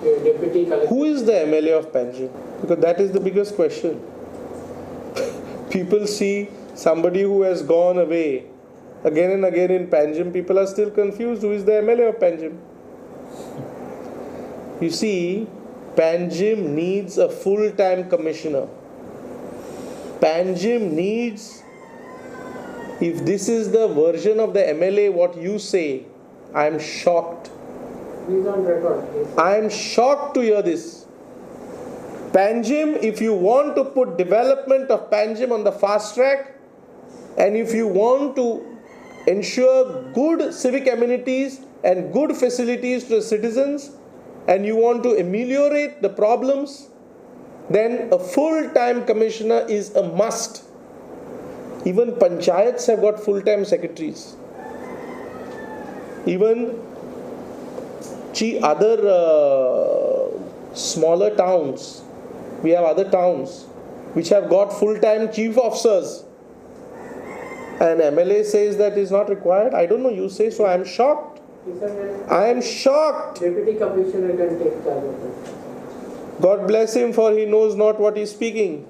Deputy collector. Who is the MLA of Panjim? Because that is the biggest question. People see somebody who has gone away again and again in Panjim. People are still confused. Who is the MLA of Panjim? You see, Panjim needs a full-time commissioner. Panjim needs, if this is the version of the MLA, what you say, I am shocked. He's on record. I am shocked to hear this. Panjim, if you want to put development of Panjim on the fast track, and if you want to ensure good civic amenities and good facilities to the citizens, and you want to ameliorate the problems, then a full-time commissioner is a must. Even panchayats have got full-time secretaries. Even other smaller towns, we have other towns which have got full-time chief officers. And MLA says that is not required. I don't know, you say so. I am shocked. I am shocked. Deputy commissioner can take charge of it. God bless him, for he knows not what he is speaking.